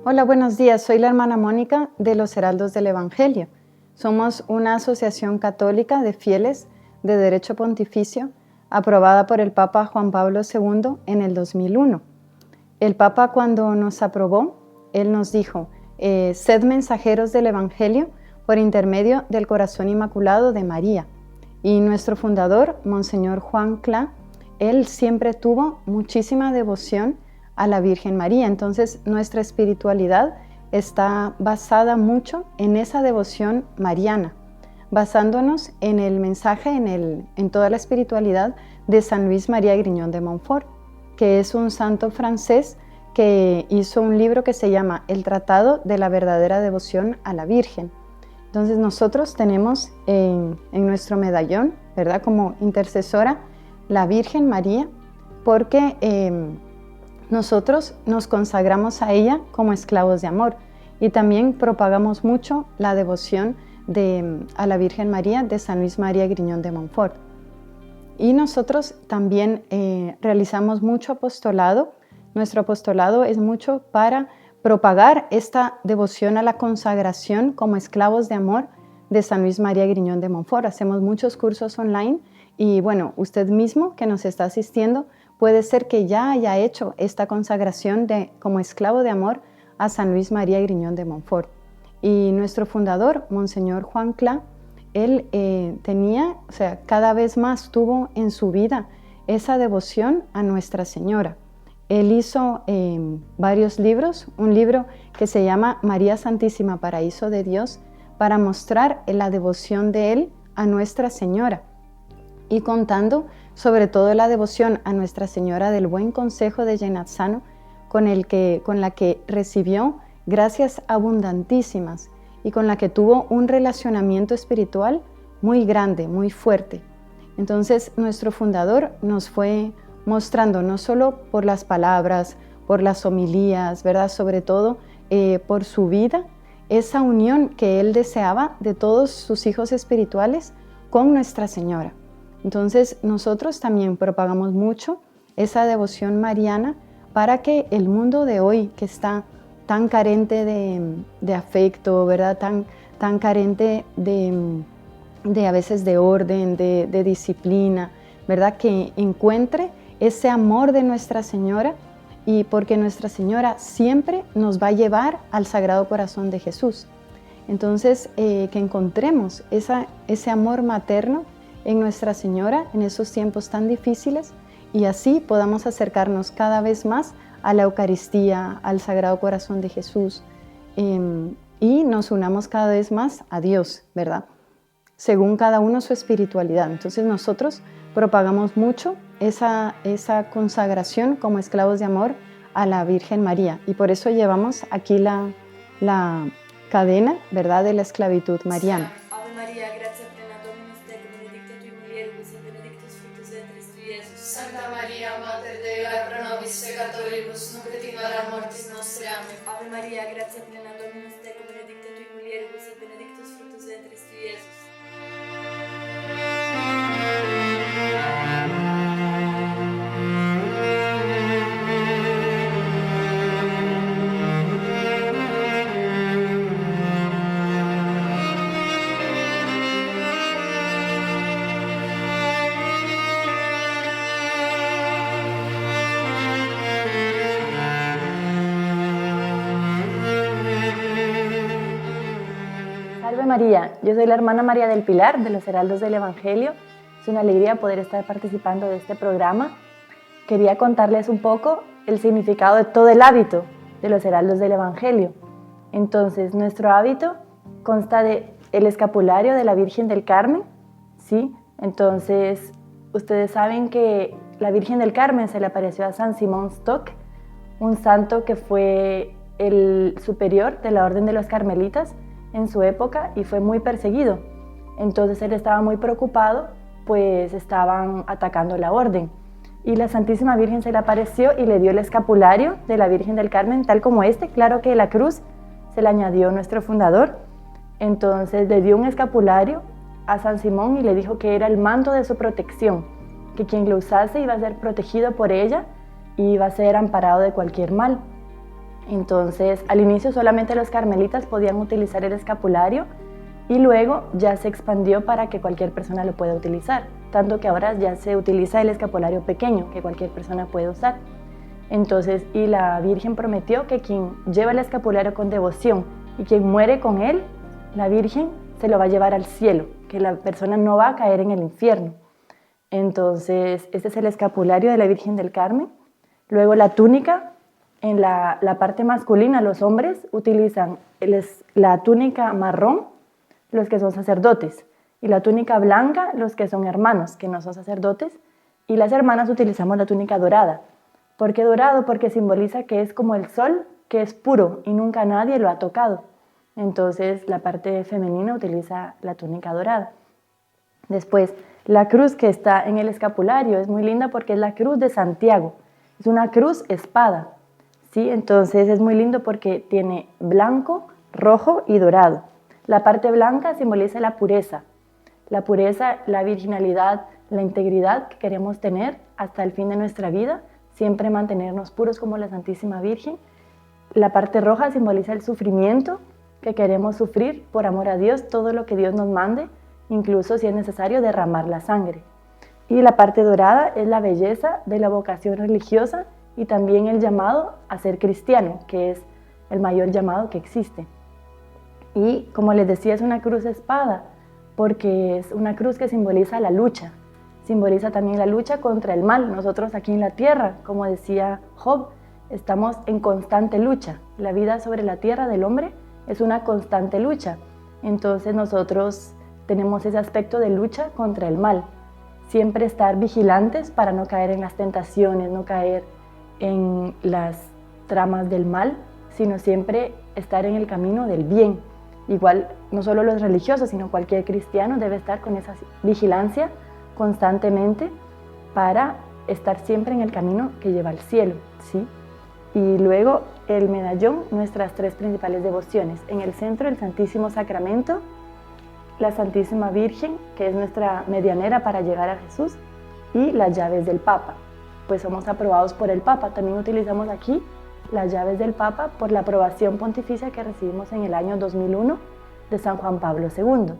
Hola, buenos días. Soy la hermana Mónica de los Heraldos del Evangelio. Somos una asociación católica de fieles de derecho pontificio aprobada por el Papa Juan Pablo II en el 2001. El Papa, cuando nos aprobó, él nos dijo, sed mensajeros del Evangelio por intermedio del corazón inmaculado de María. Y nuestro fundador, Monseñor Juan Clá, él siempre tuvo muchísima devoción a la Virgen María. Entonces, nuestra espiritualidad está basada mucho en esa devoción mariana, basándonos en el mensaje, en toda la espiritualidad de San Luis María Grignon de Montfort, que es un santo francés que hizo un libro que se llama El Tratado de la Verdadera Devoción a la Virgen. Entonces, nosotros tenemos en nuestro medallón, ¿verdad?, como intercesora, la Virgen María, porque nosotros nos consagramos a ella como esclavos de amor y también propagamos mucho la devoción a la Virgen María de San Luis María Grignon de Montfort. Y nosotros también realizamos mucho apostolado. Nuestro apostolado es mucho para propagar esta devoción a la consagración como esclavos de amor de San Luis María Grignon de Montfort. Hacemos muchos cursos online y bueno, usted mismo que nos está asistiendo puede ser que ya haya hecho esta consagración como esclavo de amor a San Luis María Grignon de Montfort. Y nuestro fundador, Monseñor Juan Clá, él cada vez más tuvo en su vida esa devoción a Nuestra Señora. Él hizo varios libros, un libro que se llama María Santísima Paraíso de Dios, para mostrar la devoción de él a Nuestra Señora y contando sobre todo la devoción a Nuestra Señora del Buen Consejo de Genazzano, con la que recibió gracias abundantísimas y con la que tuvo un relacionamiento espiritual muy grande, muy fuerte. Entonces, nuestro fundador nos fue mostrando, no solo por las palabras, por las homilías, ¿verdad?, sobre todo por su vida, esa unión que él deseaba de todos sus hijos espirituales con Nuestra Señora. Entonces, nosotros también propagamos mucho esa devoción mariana para que el mundo de hoy, que está tan carente de afecto, ¿verdad?, tan carente de a veces de orden, de disciplina, ¿verdad?, que encuentre ese amor de Nuestra Señora, y porque Nuestra Señora siempre nos va a llevar al Sagrado Corazón de Jesús. Entonces, que encontremos ese amor materno en Nuestra Señora en esos tiempos tan difíciles y así podamos acercarnos cada vez más a la Eucaristía, al Sagrado Corazón de Jesús y nos unamos cada vez más a Dios, ¿verdad?, según cada uno su espiritualidad. Entonces nosotros propagamos mucho esa consagración como esclavos de amor a la Virgen María y por eso llevamos aquí la cadena, ¿verdad?, de la esclavitud mariana. Ave María, gracia plena, Dominus tecum, benedicta tui mulieribus et benedictus fructus ventris tui, Iesus. Santa María, Mater Dei, ora pro nobis peccatoribus, nunc et in hora mortis nostre. Amen. Ave María, gracia plena, Dominus tecum, benedicta tui mulieribus et benedictus fructus ventris tui, Iesus. Salve María, yo soy la hermana María del Pilar de los Heraldos del Evangelio. Es una alegría poder estar participando de este programa. Quería contarles un poco el significado de todo el hábito de los Heraldos del Evangelio. Entonces, nuestro hábito consta de el escapulario de la Virgen del Carmen, ¿sí? Entonces, ustedes saben que la Virgen del Carmen se le apareció a San Simón Stock, un santo que fue el superior de la Orden de los Carmelitas en su época y fue muy perseguido. Entonces él estaba muy preocupado, pues estaban atacando la orden. Y la Santísima Virgen se le apareció y le dio el escapulario de la Virgen del Carmen, tal como este. Claro que la cruz se le añadió nuestro fundador. Entonces le dio un escapulario a San Simón y le dijo que era el manto de su protección, que quien lo usase iba a ser protegido por ella y iba a ser amparado de cualquier mal. Entonces, al inicio solamente los carmelitas podían utilizar el escapulario y luego ya se expandió para que cualquier persona lo pueda utilizar, tanto que ahora ya se utiliza el escapulario pequeño que cualquier persona puede usar. Entonces, y la Virgen prometió que quien lleva el escapulario con devoción y quien muere con él, la Virgen se lo va a llevar al cielo, que la persona no va a caer en el infierno. Entonces, este es el escapulario de la Virgen del Carmen. Luego la túnica, en la parte masculina, los hombres utilizan la túnica marrón, los que son sacerdotes, y la túnica blanca, los que son hermanos, que no son sacerdotes, y las hermanas utilizamos la túnica dorada. ¿Por qué dorado? Porque simboliza que es como el sol, que es puro y nunca nadie lo ha tocado. Entonces la parte femenina utiliza la túnica dorada. Después, la cruz que está en el escapulario es muy linda porque es la cruz de Santiago. Es una cruz espada, ¿sí? Entonces es muy lindo porque tiene blanco, rojo y dorado. La parte blanca simboliza la pureza, la virginalidad, la integridad que queremos tener hasta el fin de nuestra vida, siempre mantenernos puros como la Santísima Virgen. La parte roja simboliza el sufrimiento, que queremos sufrir por amor a Dios, todo lo que Dios nos mande, incluso si es necesario derramar la sangre. Y la parte dorada es la belleza de la vocación religiosa y también el llamado a ser cristiano, que es el mayor llamado que existe. Y como les decía, es una cruz espada, porque es una cruz que simboliza la lucha. Simboliza también la lucha contra el mal. Nosotros aquí en la tierra, como decía Job, estamos en constante lucha. La vida sobre la tierra del hombre es una constante lucha. Entonces nosotros tenemos ese aspecto de lucha contra el mal. Siempre estar vigilantes para no caer en las tentaciones, no caer en las tramas del mal, sino siempre estar en el camino del bien. Igual, no solo los religiosos, sino cualquier cristiano debe estar con esa vigilancia constantemente para estar siempre en el camino que lleva al cielo, ¿sí? Y luego el medallón, nuestras tres principales devociones. En el centro, el Santísimo Sacramento, la Santísima Virgen, que es nuestra medianera para llegar a Jesús, y las llaves del Papa, pues somos aprobados por el Papa. También utilizamos aquí las llaves del Papa por la aprobación pontificia que recibimos en el año 2001 de San Juan Pablo II.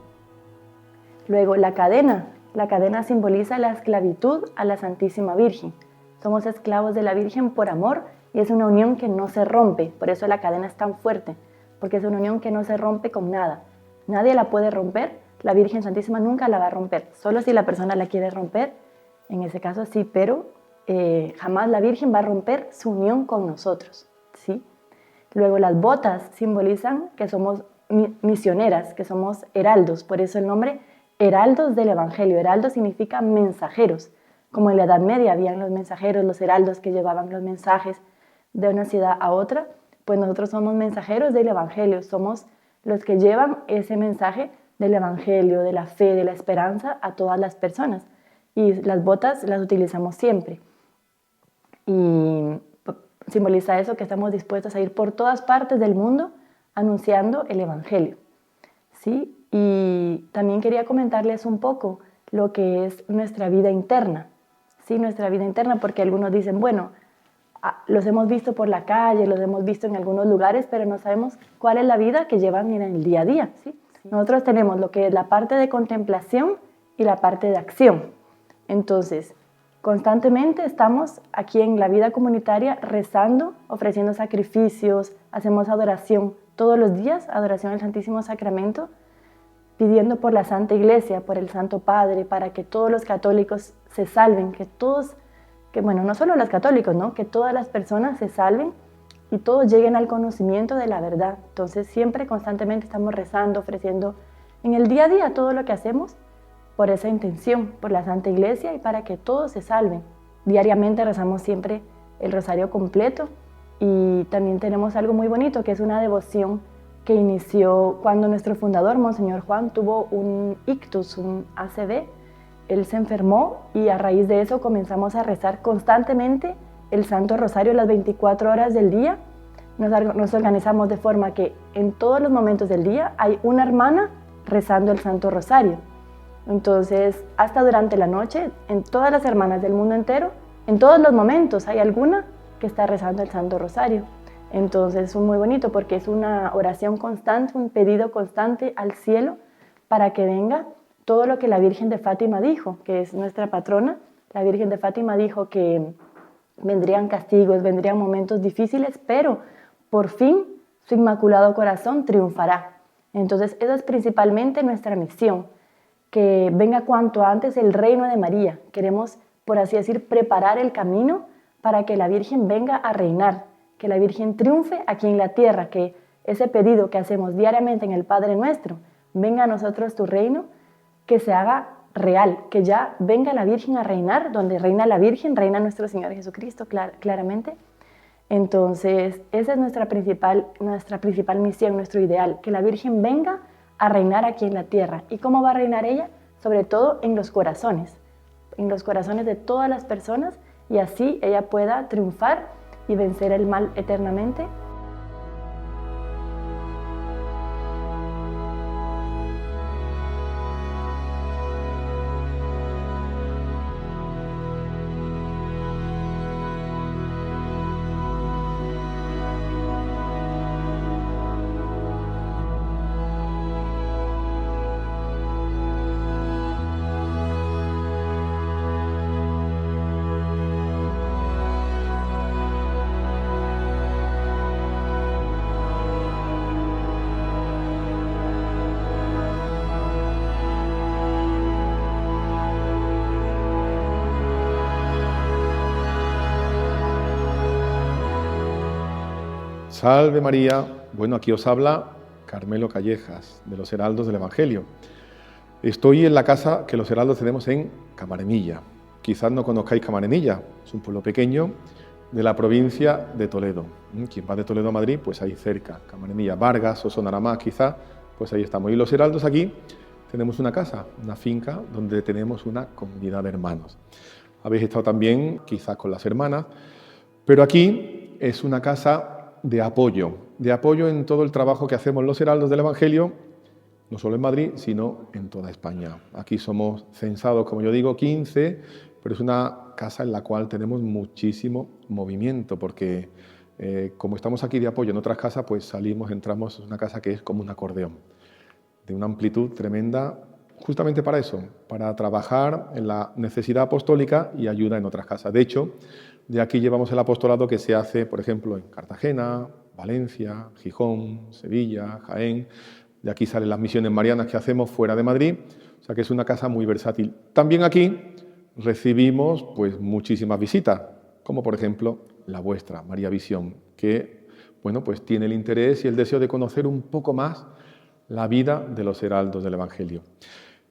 Luego la cadena simboliza la esclavitud a la Santísima Virgen. Somos esclavos de la Virgen por amor y es una unión que no se rompe, por eso la cadena es tan fuerte, porque es una unión que no se rompe con nada. Nadie la puede romper, la Virgen Santísima nunca la va a romper, solo si la persona la quiere romper, en ese caso sí, pero jamás la Virgen va a romper su unión con nosotros, ¿sí? Luego las botas simbolizan que somos misioneras, que somos heraldos, por eso el nombre heraldos del Evangelio. Heraldo significa mensajeros, como en la Edad Media habían los mensajeros, los heraldos que llevaban los mensajes de una ciudad a otra, pues nosotros somos mensajeros del Evangelio, somos los que llevan ese mensaje del Evangelio, de la fe, de la esperanza a todas las personas. Y las botas las utilizamos siempre. Y simboliza eso, que estamos dispuestos a ir por todas partes del mundo anunciando el Evangelio, ¿sí? Y también quería comentarles un poco lo que es nuestra vida interna, ¿sí? Nuestra vida interna, porque algunos dicen, bueno, los hemos visto por la calle, los hemos visto en algunos lugares, pero no sabemos cuál es la vida que llevan en el día a día, ¿sí? Nosotros tenemos lo que es la parte de contemplación y la parte de acción. Entonces, constantemente estamos aquí en la vida comunitaria rezando, ofreciendo sacrificios, hacemos adoración todos los días, adoración al Santísimo Sacramento, pidiendo por la Santa Iglesia, por el Santo Padre, para que todos los católicos se salven, bueno, no solo los católicos, ¿no? Que todas las personas se salven y todos lleguen al conocimiento de la verdad. Entonces siempre, constantemente estamos rezando, ofreciendo en el día a día todo lo que hacemos por esa intención, por la Santa Iglesia y para que todos se salven. Diariamente rezamos siempre el rosario completo y también tenemos algo muy bonito que es una devoción que inició cuando nuestro fundador, Monseñor Juan, tuvo un ictus, un ACV. Él se enfermó y a raíz de eso comenzamos a rezar constantemente el Santo Rosario las 24 horas del día. Nos organizamos de forma que en todos los momentos del día hay una hermana rezando el Santo Rosario. Entonces, hasta durante la noche, en todas las hermanas del mundo entero, en todos los momentos hay alguna que está rezando el Santo Rosario. Entonces es muy bonito porque es una oración constante, un pedido constante al cielo para que venga todo lo que la Virgen de Fátima dijo, que es nuestra patrona. La Virgen de Fátima dijo que vendrían castigos, vendrían momentos difíciles, pero por fin su Inmaculado Corazón triunfará. Entonces esa es principalmente nuestra misión, que venga cuanto antes el reino de María. Queremos, por así decir, preparar el camino para que la Virgen venga a reinar, que la Virgen triunfe aquí en la tierra, que ese pedido que hacemos diariamente en el Padre Nuestro, venga a nosotros tu reino, que se haga real, que ya venga la Virgen a reinar, donde reina la Virgen, reina nuestro Señor Jesucristo, claramente. Entonces, esa es nuestra principal misión, nuestro ideal, que la Virgen venga a reinar aquí en la tierra. ¿Y cómo va a reinar ella? Sobre todo en los corazones de todas las personas, y así ella pueda triunfar y vencer el mal eternamente. Salve María, bueno, aquí os habla Carmelo Callejas, de los Heraldos del Evangelio. Estoy en la casa que los Heraldos tenemos en Camarenilla. Quizás no conozcáis Camarenilla, es un pueblo pequeño de la provincia de Toledo. Quien va de Toledo a Madrid, pues ahí cerca, Camarenilla. Vargas os sonará más quizás, pues ahí estamos. Y los Heraldos aquí tenemos una casa, una finca, donde tenemos una comunidad de hermanos. Habéis estado también quizás con las hermanas, pero aquí es una casa de apoyo en todo el trabajo que hacemos los Heraldos del Evangelio, no solo en Madrid, sino en toda España. Aquí somos censados, como yo digo, 15, pero es una casa en la cual tenemos muchísimo movimiento, porque como estamos aquí de apoyo en otras casas, pues salimos, entramos, es una casa que es como un acordeón, de una amplitud tremenda, justamente para eso, para trabajar en la necesidad apostólica y ayuda en otras casas. De hecho, de aquí llevamos el apostolado que se hace, por ejemplo, en Cartagena, Valencia, Gijón, Sevilla, Jaén. De aquí salen las misiones marianas que hacemos fuera de Madrid. O sea que es una casa muy versátil. También aquí recibimos pues muchísimas visitas, como por ejemplo la vuestra, María Visión, que bueno, pues tiene el interés y el deseo de conocer un poco más la vida de los Heraldos del Evangelio.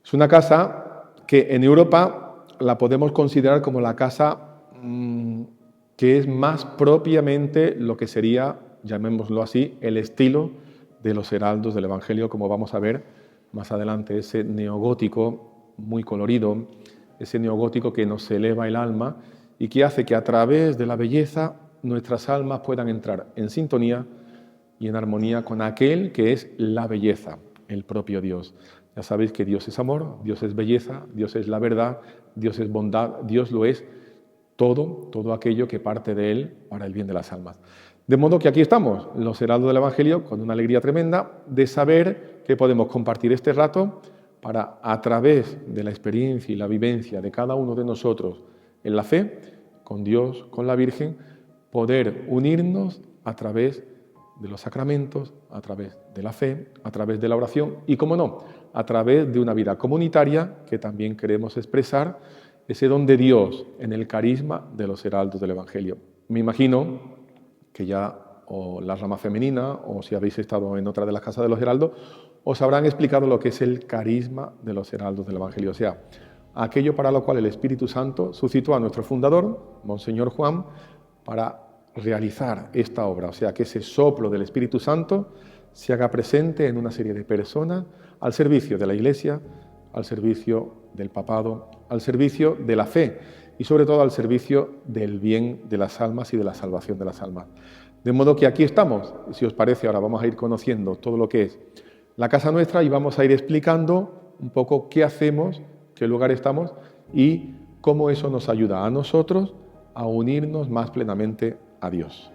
Es una casa que en Europa la podemos considerar como la casa que es más propiamente lo que sería, llamémoslo así, el estilo de los Heraldos del Evangelio, como vamos a ver más adelante, ese neogótico muy colorido, ese neogótico que nos eleva el alma y que hace que a través de la belleza nuestras almas puedan entrar en sintonía y en armonía con aquel que es la belleza, el propio Dios. Ya sabéis que Dios es amor, Dios es belleza, Dios es la verdad, Dios es bondad, Dios lo es todo aquello que parte de Él para el bien de las almas. De modo que aquí estamos, los Heraldos del Evangelio, con una alegría tremenda de saber que podemos compartir este rato para, a través de la experiencia y la vivencia de cada uno de nosotros en la fe, con Dios, con la Virgen, poder unirnos a través de los sacramentos, a través de la fe, a través de la oración y, cómo no, a través de una vida comunitaria que también queremos expresar ese don de Dios en el carisma de los Heraldos del Evangelio. Me imagino que ya o la rama femenina o si habéis estado en otra de las casas de los Heraldos, os habrán explicado lo que es el carisma de los Heraldos del Evangelio, o sea, aquello para lo cual el Espíritu Santo suscitó a nuestro fundador, Monseñor Juan, para realizar esta obra, o sea, que ese soplo del Espíritu Santo se haga presente en una serie de personas al servicio de la Iglesia, al servicio del papado, al servicio de la fe y sobre todo al servicio del bien de las almas y de la salvación de las almas. De modo que aquí estamos, si os parece, ahora vamos a ir conociendo todo lo que es la casa nuestra y vamos a ir explicando un poco qué hacemos, qué lugar estamos y cómo eso nos ayuda a nosotros a unirnos más plenamente a Dios.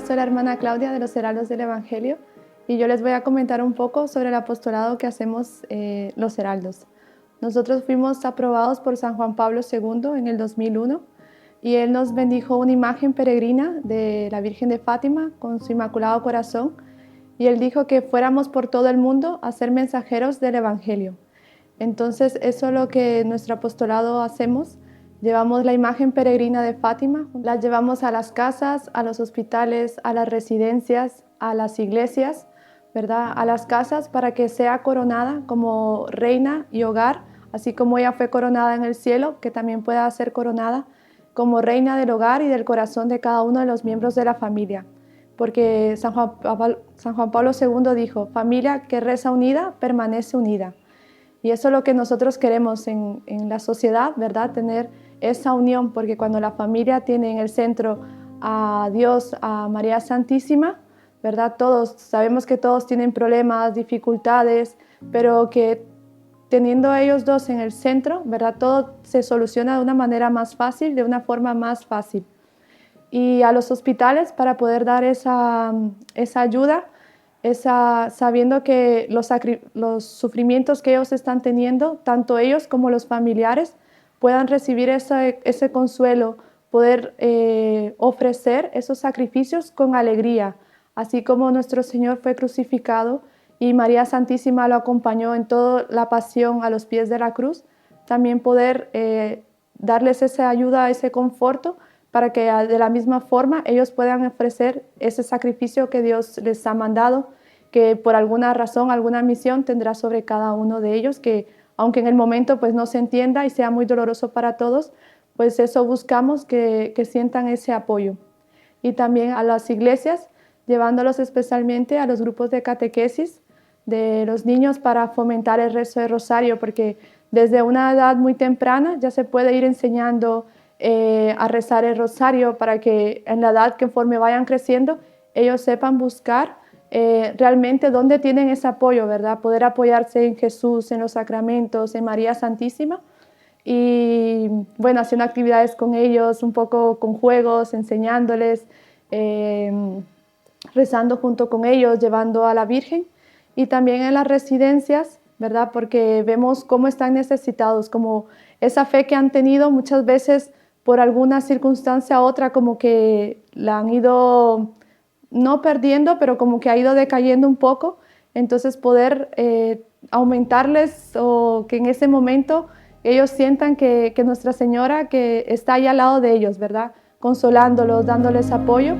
soy la hermana Claudia de los Heraldos del Evangelio y yo les voy a comentar un poco sobre el apostolado que hacemos los Heraldos. Nosotros fuimos aprobados por San Juan Pablo II en el 2001 y él nos bendijo una imagen peregrina de la Virgen de Fátima con su Inmaculado Corazón y él dijo que fuéramos por todo el mundo a ser mensajeros del Evangelio. Entonces eso es lo que nuestro apostolado hacemos. Llevamos la imagen peregrina de Fátima, la llevamos a las casas, a los hospitales, a las residencias, a las iglesias, ¿verdad? A las casas para que sea coronada como reina y hogar, así como ella fue coronada en el cielo, que también pueda ser coronada como reina del hogar y del corazón de cada uno de los miembros de la familia. Porque San Juan Pablo II dijo, familia que reza unida, permanece unida. Y eso es lo que nosotros queremos en la sociedad, ¿verdad? Tener esa unión, porque cuando la familia tiene en el centro a Dios, a María Santísima, ¿verdad? Todos, sabemos que todos tienen problemas, dificultades, pero que teniendo a ellos dos en el centro, ¿verdad? Todo se soluciona de una manera más fácil, de una forma más fácil. Y a los hospitales para poder dar esa ayuda, sabiendo que los sufrimientos que ellos están teniendo, tanto ellos como los familiares, puedan recibir ese consuelo, poder ofrecer esos sacrificios con alegría, así como nuestro Señor fue crucificado y María Santísima lo acompañó en toda la pasión a los pies de la cruz, también poder darles esa ayuda, ese conforto, para que de la misma forma ellos puedan ofrecer ese sacrificio que Dios les ha mandado, que por alguna razón, alguna misión tendrá sobre cada uno de ellos, que aunque en el momento pues no se entienda y sea muy doloroso para todos, pues eso buscamos que sientan ese apoyo. Y también a las iglesias, llevándolos especialmente a los grupos de catequesis de los niños para fomentar el rezo de rosario, porque desde una edad muy temprana ya se puede ir enseñando a rezar el rosario para que en la edad que conforme vayan creciendo ellos sepan buscar realmente dónde tienen ese apoyo, ¿verdad? Poder apoyarse en Jesús, en los sacramentos, en María Santísima y bueno, haciendo actividades con ellos, un poco con juegos, enseñándoles, rezando junto con ellos, llevando a la Virgen y también en las residencias, ¿verdad? Porque vemos cómo están necesitados, como esa fe que han tenido muchas veces por alguna circunstancia u otra como que la han ido no perdiendo, pero como que ha ido decayendo un poco, entonces poder aumentarles o que en ese momento ellos sientan que Nuestra Señora que está ahí al lado de ellos, ¿verdad? Consolándolos, dándoles apoyo.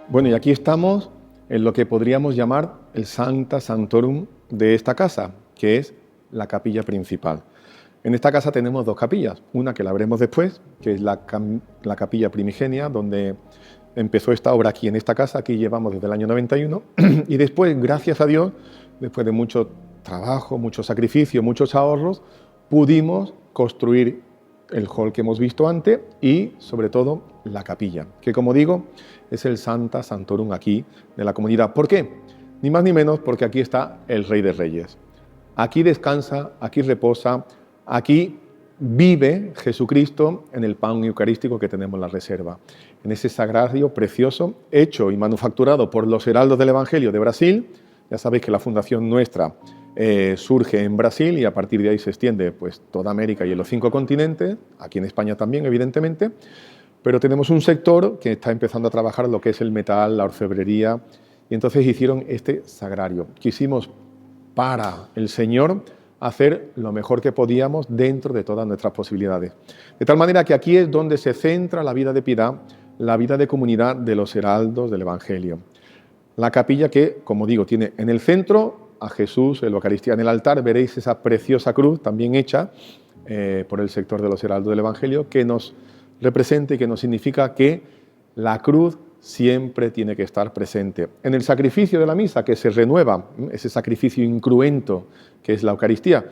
Bueno, y aquí estamos en lo que podríamos llamar el Sancta Sanctorum de esta casa, que es la capilla principal. En esta casa tenemos dos capillas, una que la veremos después, que es la capilla primigenia, donde empezó esta obra aquí en esta casa, aquí llevamos desde el año 91, y después, gracias a Dios, después de mucho trabajo, mucho sacrificio, muchos ahorros, pudimos construir el hall que hemos visto antes y, sobre todo, la capilla, que como digo, es el Sancta Sanctorum aquí de la comunidad. ¿Por qué? Ni más ni menos porque aquí está el Rey de Reyes. Aquí descansa, aquí reposa, aquí vive Jesucristo en el pan eucarístico que tenemos en la reserva, en ese sagrario precioso, hecho y manufacturado por los Heraldos del Evangelio de Brasil. Ya sabéis que la fundación nuestra surge en Brasil y a partir de ahí se extiende pues toda América y en los 5 continentes, aquí en España también, evidentemente, pero tenemos un sector que está empezando a trabajar lo que es el metal, la orfebrería, y entonces hicieron este sagrario. Quisimos, para el Señor, hacer lo mejor que podíamos dentro de todas nuestras posibilidades. De tal manera que aquí es donde se centra la vida de piedad, la vida de comunidad de los heraldos del Evangelio. La capilla que, como digo, tiene en el centro a Jesús, en la Eucaristía, en el altar, veréis esa preciosa cruz también hecha por el sector de los heraldos del Evangelio, que nos representa y que nos significa que la cruz siempre tiene que estar presente. En el sacrificio de la misa, que se renueva, ese sacrificio incruento que es la Eucaristía,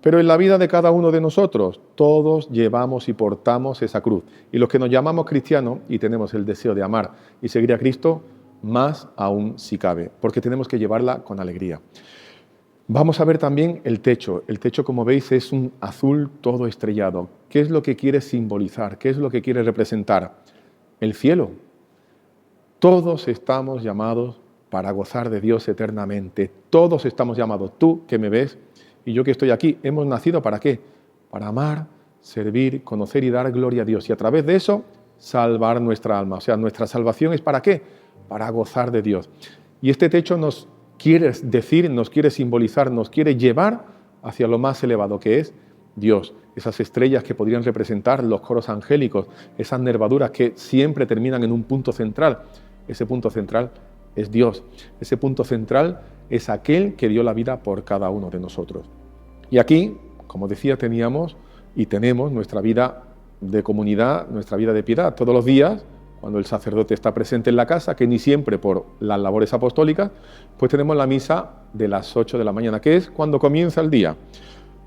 pero en la vida de cada uno de nosotros, todos llevamos y portamos esa cruz. Y los que nos llamamos cristianos y tenemos el deseo de amar y seguir a Cristo, más aún si cabe, porque tenemos que llevarla con alegría. Vamos a ver también el techo. El techo, como veis, es un azul todo estrellado. ¿Qué es lo que quiere simbolizar? ¿Qué es lo que quiere representar? El cielo. Todos estamos llamados para gozar de Dios eternamente. Todos estamos llamados, tú que me ves y yo que estoy aquí, hemos nacido ¿para qué? Para amar, servir, conocer y dar gloria a Dios. Y a través de eso, salvar nuestra alma. O sea, nuestra salvación es ¿para qué? Para gozar de Dios. Y este techo nos quiere decir, nos quiere simbolizar, nos quiere llevar hacia lo más elevado que es Dios. Esas estrellas que podrían representar los coros angélicos, esas nervaduras que siempre terminan en un punto central. Ese punto central es Dios. Ese punto central es aquel que dio la vida por cada uno de nosotros. Y aquí, como decía, teníamos y tenemos nuestra vida de comunidad, nuestra vida de piedad. Todos los días, cuando el sacerdote está presente en la casa, que ni siempre por las labores apostólicas, pues tenemos la misa de las 8 de la mañana, que es cuando comienza el día.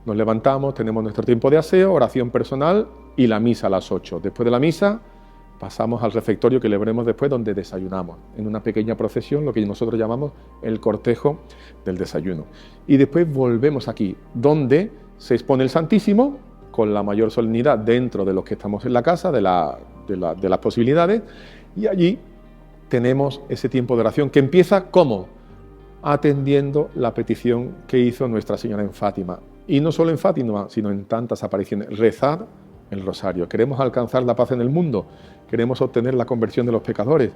Nos levantamos, tenemos nuestro tiempo de aseo, oración personal y la misa a las 8. Después de la misa pasamos al refectorio que le veremos después, donde desayunamos, en una pequeña procesión, lo que nosotros llamamos el cortejo del desayuno. Y después volvemos aquí, donde se expone el Santísimo, con la mayor solemnidad dentro de los que estamos en la casa, de las posibilidades, y allí tenemos ese tiempo de oración que empieza ¿cómo? Atendiendo la petición que hizo Nuestra Señora en Fátima. Y no solo en Fátima, sino en tantas apariciones. Rezad el rosario. Queremos alcanzar la paz en el mundo, queremos obtener la conversión de los pecadores,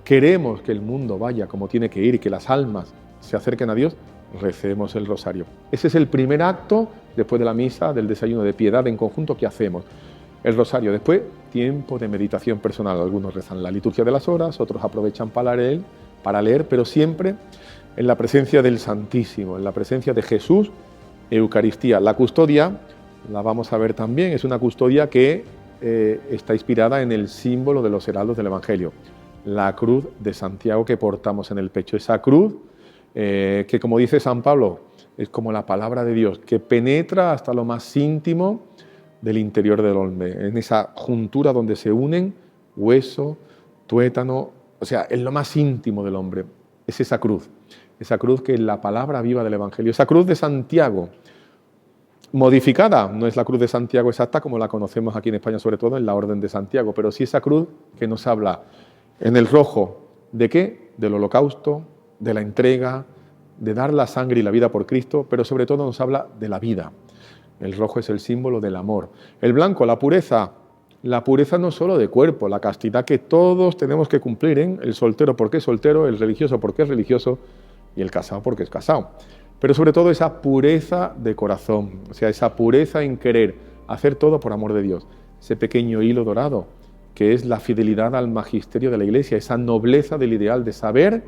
queremos que el mundo vaya como tiene que ir y que las almas se acerquen a Dios. Recemos el rosario. Ese es el primer acto después de la misa, del desayuno de piedad en conjunto que hacemos. El rosario. Después, tiempo de meditación personal. Algunos rezan la liturgia de las horas, otros aprovechan para leer, pero siempre en la presencia del Santísimo, en la presencia de Jesús, Eucaristía. La custodia, la vamos a ver también, es una custodia que está inspirada en el símbolo de los heraldos del Evangelio, la cruz de Santiago que portamos en el pecho. Esa cruz que, como dice San Pablo, es como la palabra de Dios, que penetra hasta lo más íntimo del interior del hombre, en esa juntura donde se unen hueso, tuétano, o sea, en lo más íntimo del hombre. Es esa cruz que es la palabra viva del Evangelio, esa cruz de Santiago, modificada, no es la cruz de Santiago exacta como la conocemos aquí en España, sobre todo en la Orden de Santiago, pero sí esa cruz que nos habla en el rojo, ¿de qué? Del holocausto, de la entrega, de dar la sangre y la vida por Cristo, pero sobre todo nos habla de la vida. El rojo es el símbolo del amor. El blanco, la pureza no solo de cuerpo, la castidad que todos tenemos que cumplir, ¿eh? El soltero porque es soltero, el religioso porque es religioso y el casado porque es casado. Pero sobre todo esa pureza de corazón, o sea, esa pureza en querer hacer todo por amor de Dios. Ese pequeño hilo dorado que es la fidelidad al magisterio de la Iglesia, esa nobleza del ideal de saber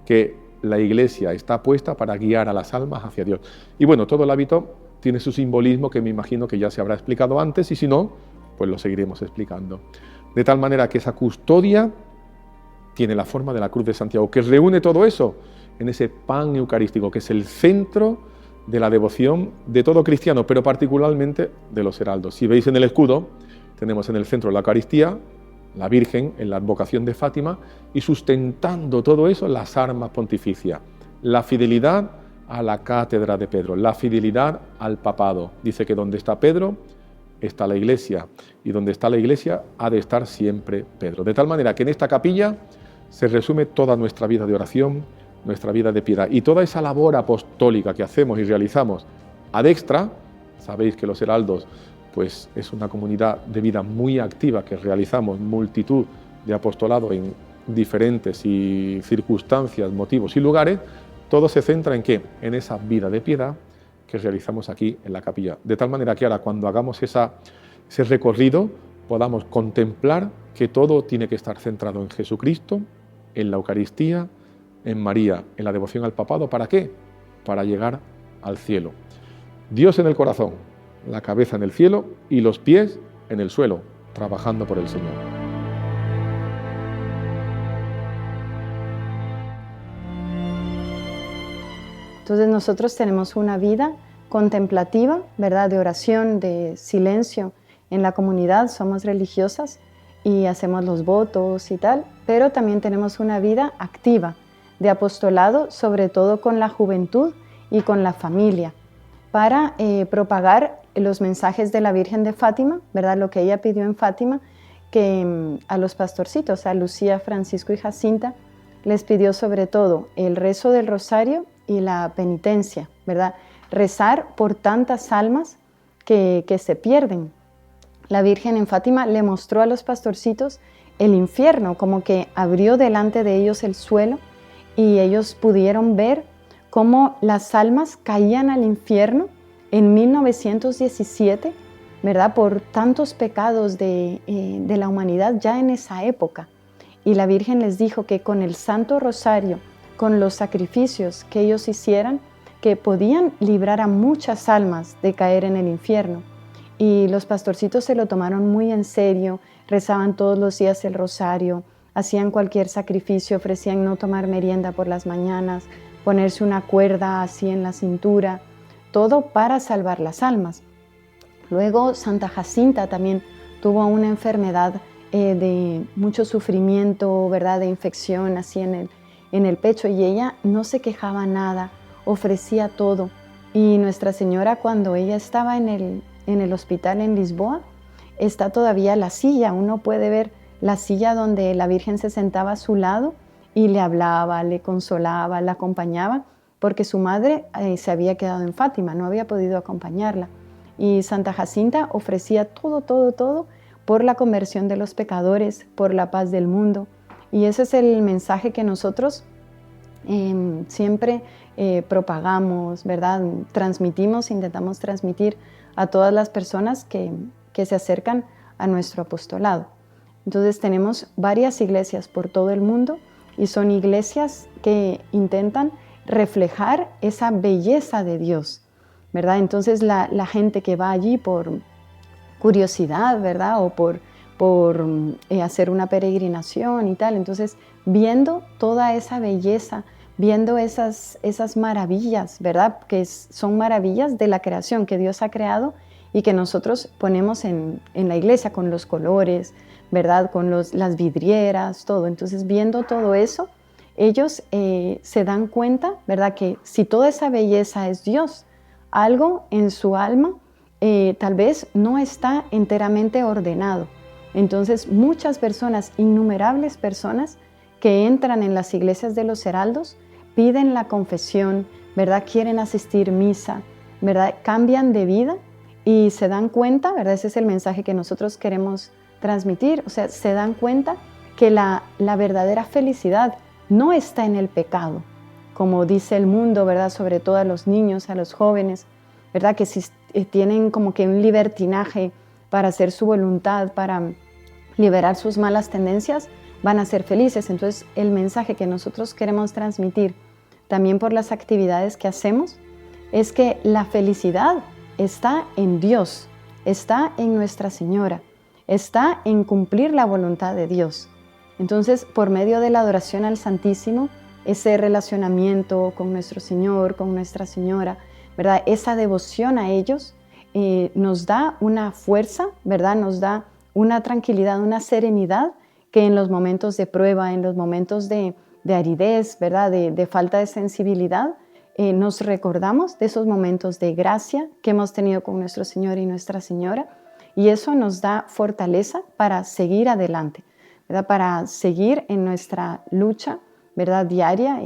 que la Iglesia está puesta para guiar a las almas hacia Dios. Y bueno, todo el hábito tiene su simbolismo que me imagino que ya se habrá explicado antes y si no, pues lo seguiremos explicando. De tal manera que esa custodia tiene la forma de la cruz de Santiago, que reúne todo eso en ese pan eucarístico, que es el centro de la devoción de todo cristiano, pero particularmente de los heraldos. Si veis en el escudo, tenemos en el centro la Eucaristía, la Virgen en la advocación de Fátima y sustentando todo eso las armas pontificias, la fidelidad a la cátedra de Pedro, la fidelidad al papado. Dice que donde está Pedro está la Iglesia y donde está la Iglesia ha de estar siempre Pedro. De tal manera que en esta capilla se resume toda nuestra vida de oración, nuestra vida de piedad y toda esa labor apostólica que hacemos y realizamos ad extra. Sabéis que los heraldos pues es una comunidad de vida muy activa que realizamos multitud de apostolado en diferentes circunstancias, motivos y lugares. Todo se centra en ¿qué? En esa vida de piedad que realizamos aquí en la capilla. De tal manera que ahora cuando hagamos ese recorrido podamos contemplar que todo tiene que estar centrado en Jesucristo, en la Eucaristía, en María, en la devoción al papado. ¿Para qué? Para llegar al cielo. Dios en el corazón, la cabeza en el cielo y los pies en el suelo, trabajando por el Señor. Entonces nosotros tenemos una vida contemplativa, ¿verdad? De oración, de silencio en la comunidad, somos religiosas y hacemos los votos y tal, pero también tenemos una vida activa de apostolado, sobre todo con la juventud y con la familia, para propagar los mensajes de la Virgen de Fátima, ¿verdad? Lo que ella pidió en Fátima, que a los pastorcitos, a Lucía, Francisco y Jacinta, les pidió sobre todo el rezo del rosario y la penitencia, ¿verdad? Rezar por tantas almas que se pierden. La Virgen en Fátima le mostró a los pastorcitos el infierno, como que abrió delante de ellos el suelo y ellos pudieron ver cómo las almas caían al infierno en 1917, ¿verdad? Por tantos pecados de la humanidad ya en esa época. Y la Virgen les dijo que con el Santo Rosario, con los sacrificios que ellos hicieran, que podían librar a muchas almas de caer en el infierno. Y los pastorcitos se lo tomaron muy en serio, rezaban todos los días el rosario, hacían cualquier sacrificio, ofrecían no tomar merienda por las mañanas, ponerse una cuerda así en la cintura, todo para salvar las almas. Luego Santa Jacinta también tuvo una enfermedad de mucho sufrimiento, ¿verdad? De infección así en el pecho, y ella no se quejaba nada, ofrecía todo. Y Nuestra Señora, cuando ella estaba en el hospital en Lisboa, está todavía la silla, uno puede ver la silla donde la Virgen se sentaba a su lado y le hablaba, le consolaba, la acompañaba, porque su madre se había quedado en Fátima, no había podido acompañarla. Y Santa Jacinta ofrecía todo por la conversión de los pecadores, por la paz del mundo. Y ese es el mensaje que nosotros siempre propagamos, ¿verdad? Transmitimos, intentamos transmitir a todas las personas que se acercan a nuestro apostolado. Entonces tenemos varias iglesias por todo el mundo y son iglesias que intentan reflejar esa belleza de Dios, ¿verdad? Entonces la gente que va allí por curiosidad, ¿verdad? O por hacer una peregrinación y tal, entonces viendo toda esa belleza, viendo esas maravillas, ¿verdad? Que son maravillas de la creación que Dios ha creado y que nosotros ponemos en la iglesia con los colores, ¿verdad? Con las vidrieras, todo. Entonces, viendo todo eso, ellos se dan cuenta, ¿verdad? Que si toda esa belleza es Dios, algo en su alma tal vez no está enteramente ordenado. Entonces, muchas personas, innumerables personas que entran en las iglesias de los heraldos, piden la confesión, ¿verdad? Quieren asistir misa, ¿verdad? Cambian de vida y se dan cuenta, ¿verdad? Ese es el mensaje que nosotros queremos transmitir, o sea, se dan cuenta que la verdadera felicidad no está en el pecado, como dice el mundo, ¿verdad? Sobre todo a los niños, a los jóvenes, ¿verdad? Que si tienen como que un libertinaje para hacer su voluntad, para liberar sus malas tendencias, van a ser felices. Entonces, el mensaje que nosotros queremos transmitir también por las actividades que hacemos es que la felicidad está en Dios, está en Nuestra Señora, está en cumplir la voluntad de Dios. Entonces, por medio de la adoración al Santísimo, ese relacionamiento con nuestro Señor, con Nuestra Señora, ¿verdad? Esa devoción a ellos nos da una fuerza, ¿verdad? Nos da una tranquilidad, una serenidad que en los momentos de prueba, en los momentos de aridez, ¿verdad? De falta de sensibilidad, nos recordamos de esos momentos de gracia que hemos tenido con nuestro Señor y Nuestra Señora, y eso nos da fortaleza para seguir adelante, ¿verdad? Para seguir en nuestra lucha, ¿verdad? Diaria,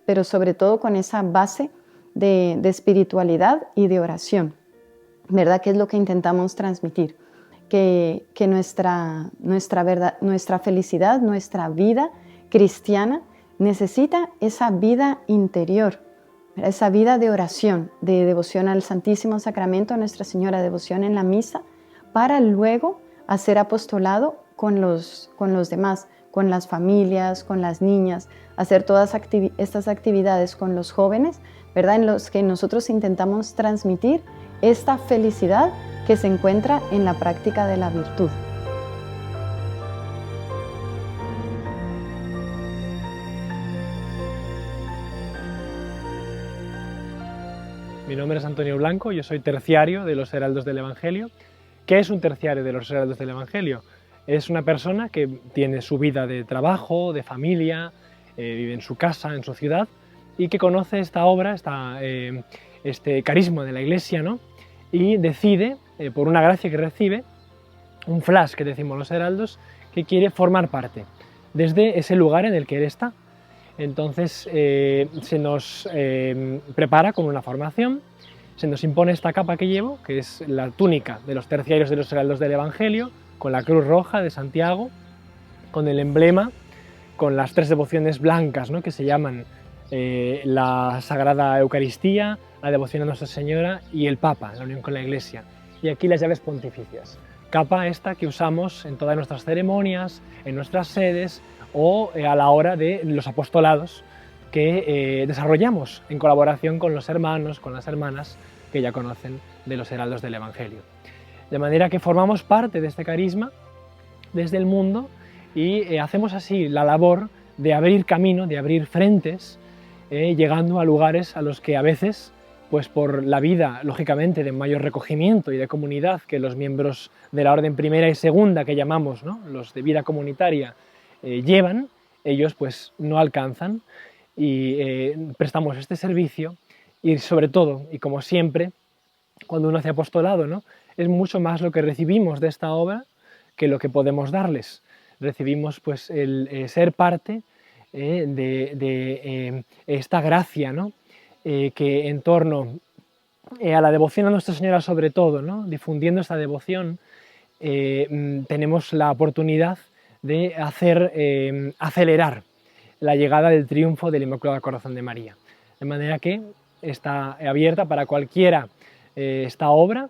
pero sobre todo con esa base de espiritualidad y de oración, ¿verdad? Que es lo que intentamos transmitir, que nuestra felicidad, nuestra vida cristiana necesita esa vida interior, esa vida de oración, de devoción al Santísimo Sacramento, a Nuestra Señora, devoción en la misa, para luego hacer apostolado con los demás, con las familias, con las niñas, hacer todas estas actividades con los jóvenes, ¿verdad? En los que nosotros intentamos transmitir esta felicidad que se encuentra en la práctica de la virtud. Mi nombre es Antonio Blanco, yo soy terciario de los Heraldos del Evangelio. ¿Qué es un terciario de los Heraldos del Evangelio? Es una persona que tiene su vida de trabajo, de familia, vive en su casa, en su ciudad, y que conoce esta obra, este carisma de la Iglesia, ¿no? Y decide, por una gracia que recibe, un flash que decimos los heraldos, que quiere formar parte desde ese lugar en el que él está. Entonces se nos prepara con una formación, se nos impone esta capa que llevo, que es la túnica de los terciarios de los heraldos del Evangelio, con la cruz roja de Santiago, con el emblema, con las 3 devociones blancas, ¿no?, que se llaman la Sagrada Eucaristía, la devoción a Nuestra Señora y el Papa, la unión con la Iglesia. Y aquí las llaves pontificias. Capa esta que usamos en todas nuestras ceremonias, en nuestras sedes o a la hora de los apostolados que desarrollamos en colaboración con los hermanos, con las hermanas que ya conocen de los heraldos del Evangelio. De manera que formamos parte de este carisma desde el mundo y hacemos así la labor de abrir camino, de abrir frentes, llegando a lugares a los que a veces, pues por la vida, lógicamente, de mayor recogimiento y de comunidad que los miembros de la orden primera y segunda, que llamamos, ¿no?, los de vida comunitaria, llevan, ellos pues no alcanzan, y prestamos este servicio, y sobre todo, y como siempre, cuando uno hace apostolado, ¿no?, es mucho más lo que recibimos de esta obra que lo que podemos darles. Recibimos pues el ser parte de esta gracia, ¿no?, que en torno a la devoción a Nuestra Señora sobre todo, ¿no?, difundiendo esta devoción, tenemos la oportunidad de hacer acelerar la llegada del triunfo del Inmaculado Corazón de María. De manera que está abierta para cualquiera esta obra,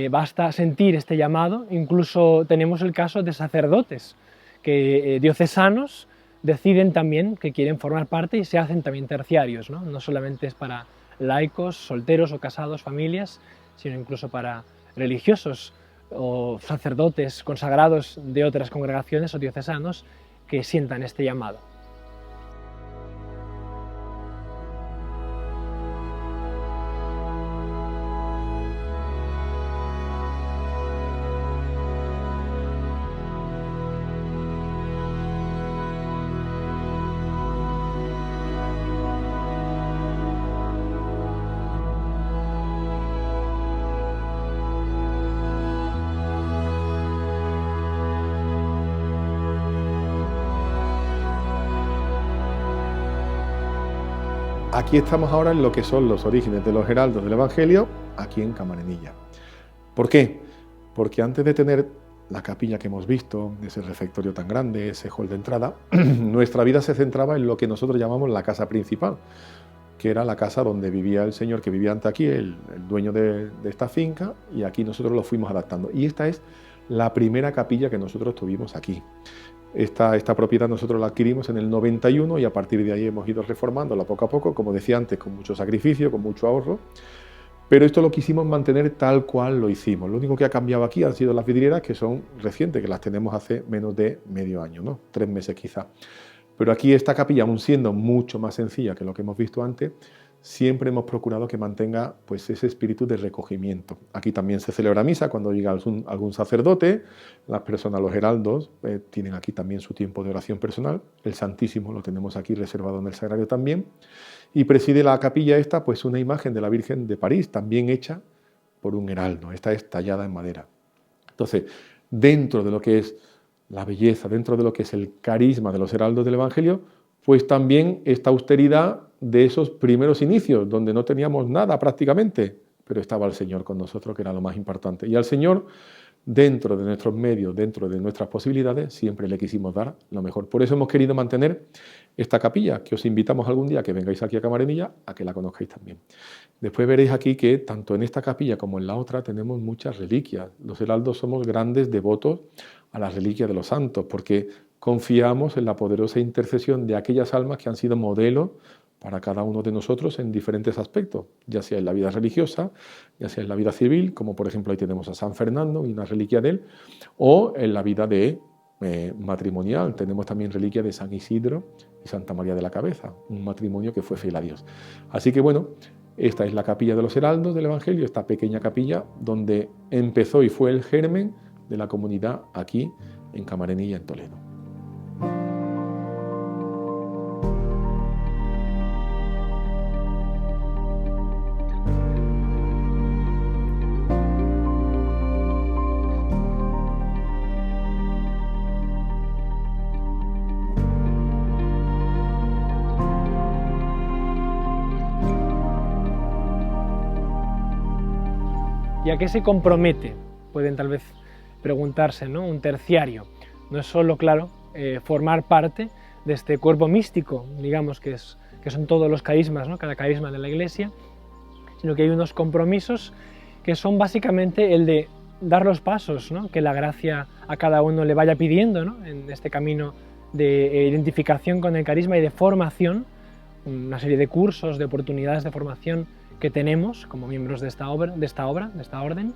basta sentir este llamado. Incluso tenemos el caso de sacerdotes que diocesanos deciden también que quieren formar parte y se hacen también terciarios, ¿no? No solamente es para laicos, solteros o casados, familias, sino incluso para religiosos o sacerdotes consagrados de otras congregaciones o diocesanos que sientan este llamado. Aquí estamos ahora en lo que son los orígenes de los heraldos del Evangelio, aquí en Camarenilla. ¿Por qué? Porque antes de tener la capilla que hemos visto, ese refectorio tan grande, ese hall de entrada, nuestra vida se centraba en lo que nosotros llamamos la casa principal, que era la casa donde vivía el señor que vivía antes aquí, el dueño de esta finca, y aquí nosotros lo fuimos adaptando. Y esta es la primera capilla que nosotros tuvimos aquí. Esta propiedad nosotros la adquirimos en el 91 y a partir de ahí hemos ido reformándola poco a poco, como decía antes, con mucho sacrificio, con mucho ahorro, pero esto lo quisimos mantener tal cual lo hicimos. Lo único que ha cambiado aquí han sido las vidrieras, que son recientes, que las tenemos hace menos de medio año, ¿no? 3 meses quizá. Pero aquí esta capilla, aun siendo mucho más sencilla que lo que hemos visto antes, siempre hemos procurado que mantenga pues, ese espíritu de recogimiento. Aquí también se celebra misa cuando llega algún sacerdote, las personas, los heraldos, tienen aquí también su tiempo de oración personal, el Santísimo lo tenemos aquí reservado en el Sagrario también, y preside la capilla esta pues una imagen de la Virgen de París, también hecha por un heraldo, esta es tallada en madera. Entonces, dentro de lo que es la belleza, dentro de lo que es el carisma de los heraldos del Evangelio, pues también esta austeridad de esos primeros inicios, donde no teníamos nada prácticamente, pero estaba el Señor con nosotros, que era lo más importante. Y al Señor, dentro de nuestros medios, dentro de nuestras posibilidades, siempre le quisimos dar lo mejor. Por eso hemos querido mantener esta capilla, que os invitamos algún día que vengáis aquí a Camarenilla a que la conozcáis también. Después veréis aquí que tanto en esta capilla como en la otra tenemos muchas reliquias. Los heraldos somos grandes devotos a las reliquias de los santos, porque confiamos en la poderosa intercesión de aquellas almas que han sido modelo para cada uno de nosotros en diferentes aspectos, ya sea en la vida religiosa, ya sea en la vida civil, como por ejemplo ahí tenemos a San Fernando y una reliquia de él, o en la vida matrimonial, tenemos también reliquia de San Isidro y Santa María de la Cabeza, un matrimonio que fue fiel a Dios. Así que bueno, esta es la capilla de los heraldos del Evangelio, esta pequeña capilla donde empezó y fue el germen de la comunidad aquí en Camarenilla, en Toledo. ¿Y a qué se compromete? Pueden tal vez preguntarse, ¿no? Un terciario. No es solo, claro, formar parte de este cuerpo místico, digamos, que son todos los carismas, ¿no? Cada carisma de la Iglesia, sino que hay unos compromisos que son básicamente el de dar los pasos, ¿no? Que la gracia a cada uno le vaya pidiendo, ¿no? En este camino de identificación con el carisma y de formación, una serie de cursos, de oportunidades de formación que tenemos como miembros de esta orden,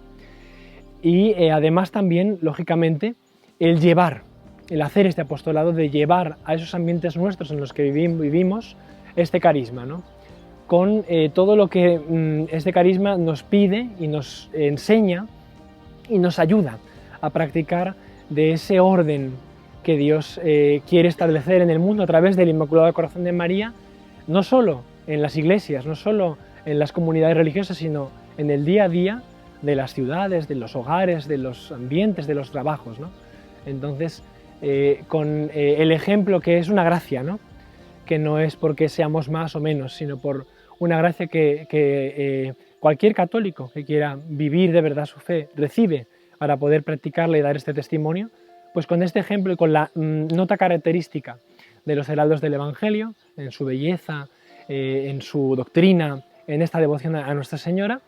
y además también, lógicamente, el hacer este apostolado de llevar a esos ambientes nuestros en los que vivimos este carisma, ¿no? Con todo lo que este carisma nos pide y nos enseña y nos ayuda a practicar de ese orden que Dios quiere establecer en el mundo a través del Inmaculado Corazón de María, no solo en las iglesias, no solo en las comunidades religiosas, sino en el día a día de las ciudades, de los hogares, de los ambientes, de los trabajos, ¿no? Entonces, con el ejemplo que es una gracia, ¿no? Que no es porque seamos más o menos, sino por una gracia que cualquier católico que quiera vivir de verdad su fe recibe para poder practicarla y dar este testimonio, pues con este ejemplo y con la nota característica de los heraldos del Evangelio, en su belleza, en su doctrina, en esta devoción a Nuestra Señora,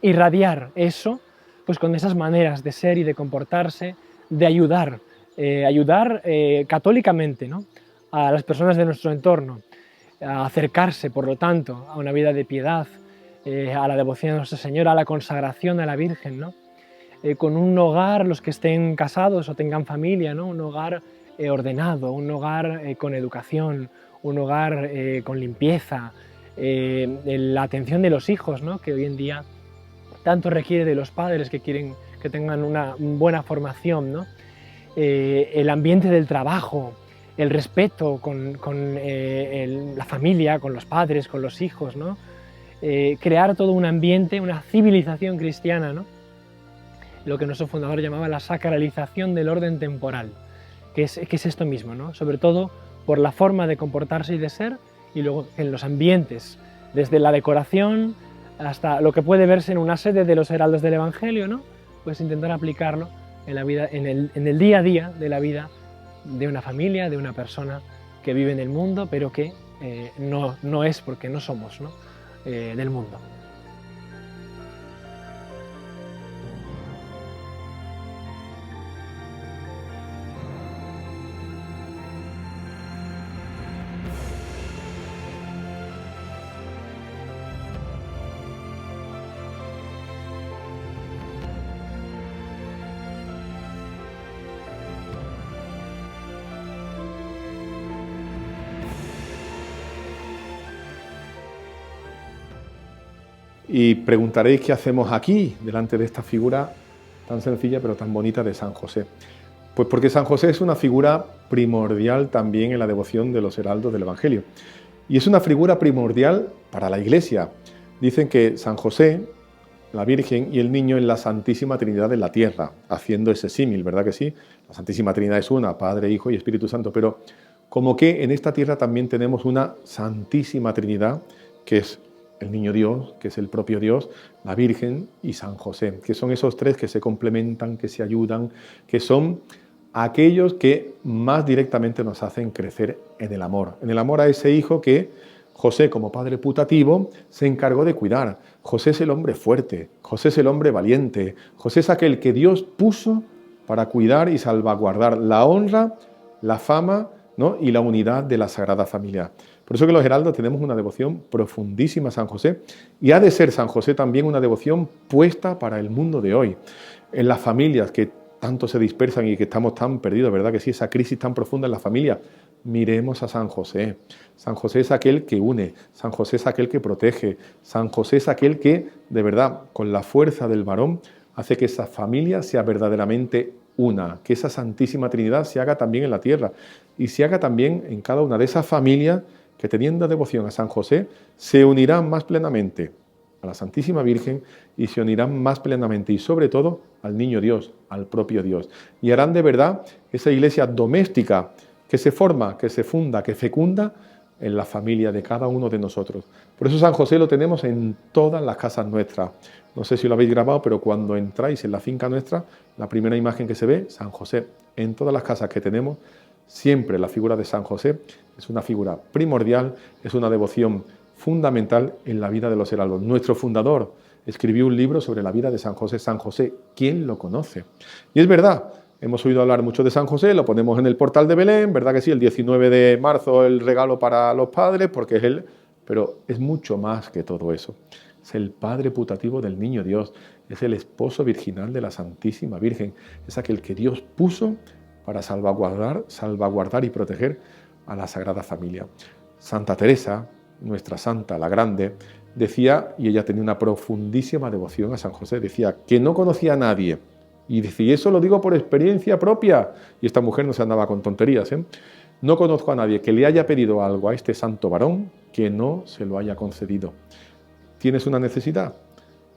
irradiar eso pues con esas maneras de ser y de comportarse, de ayudar católicamente, ¿no? A las personas de nuestro entorno, a acercarse, por lo tanto, a una vida de piedad, a la devoción a Nuestra Señora, a la consagración a la Virgen, ¿no? Con un hogar, los que estén casados o tengan familia, ¿no? Un hogar ordenado, un hogar con educación, un hogar con limpieza, la atención de los hijos, ¿no? Que hoy en día tanto requiere de los padres que quieren que tengan una buena formación, ¿no? El ambiente del trabajo, el respeto con la familia, con los padres, con los hijos, ¿no? Crear todo un ambiente, una civilización cristiana, ¿no? Lo que nuestro fundador llamaba la sacralización del orden temporal, que es esto mismo, ¿no? Sobre todo por la forma de comportarse y de ser, y luego en los ambientes, desde la decoración hasta lo que puede verse en una sede de los heraldos del Evangelio, ¿no? Pues intentar aplicarlo en la vida, en el día a día de la vida de una familia, de una persona que vive en el mundo, pero que no es porque no somos, ¿no? Del mundo. Y preguntaréis qué hacemos aquí, delante de esta figura tan sencilla pero tan bonita de San José. Pues porque San José es una figura primordial también en la devoción de los heraldos del Evangelio. Y es una figura primordial para la Iglesia. Dicen que San José, la Virgen y el niño en la Santísima Trinidad en la tierra, haciendo ese símil, ¿verdad que sí? La Santísima Trinidad es una, Padre, Hijo y Espíritu Santo, pero como que en esta tierra también tenemos una Santísima Trinidad, que es el Niño Dios, que es el propio Dios, la Virgen y San José, que son esos tres que se complementan, que se ayudan, que son aquellos que más directamente nos hacen crecer en el amor a ese hijo que José, como padre putativo, se encargó de cuidar. José es el hombre fuerte, José es el hombre valiente, José es aquel que Dios puso para cuidar y salvaguardar la honra, la fama, ¿no? Y la unidad de la Sagrada Familia. Por eso que los heraldos tenemos una devoción profundísima a San José, y ha de ser San José también una devoción puesta para el mundo de hoy. En las familias que tanto se dispersan y que estamos tan perdidos, ¿verdad que sí? Esa crisis tan profunda en la familia. Miremos a San José. San José es aquel que une, San José es aquel que protege, San José es aquel que, de verdad, con la fuerza del varón, hace que esa familia sea verdaderamente una, que esa Santísima Trinidad se haga también en la tierra y se haga también en cada una de esas familias que, teniendo devoción a San José, se unirán más plenamente a la Santísima Virgen y se unirán más plenamente y sobre todo al Niño Dios, al propio Dios. Y harán de verdad esa iglesia doméstica que se forma, que se funda, que fecunda en la familia de cada uno de nosotros. Por eso San José lo tenemos en todas las casas nuestras. No sé si lo habéis grabado, pero cuando entráis en la finca nuestra, la primera imagen que se ve, San José. En todas las casas que tenemos, siempre la figura de San José es una figura primordial, es una devoción fundamental en la vida de los heraldos. Nuestro fundador escribió un libro sobre la vida de San José. San José, ¿quién lo conoce? Y es verdad, hemos oído hablar mucho de San José, lo ponemos en el portal de Belén, ¿verdad que sí? El 19 de marzo el regalo para los padres, porque es él, pero es mucho más que todo eso. Es el Padre putativo del Niño Dios, es el esposo virginal de la Santísima Virgen, es aquel que Dios puso para salvaguardar y proteger a la Sagrada Familia. Santa Teresa, nuestra santa, la grande, decía, y ella tenía una profundísima devoción a San José, decía que no conocía a nadie, y dice, y eso lo digo por experiencia propia, y esta mujer no se andaba con tonterías, no conozco a nadie que le haya pedido algo a este santo varón que no se lo haya concedido. ¿Tienes una necesidad?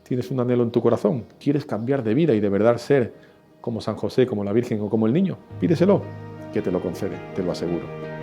¿Tienes un anhelo en tu corazón? ¿Quieres cambiar de vida y de verdad ser como San José, como la Virgen o como el niño? Pídeselo, que te lo concede, te lo aseguro.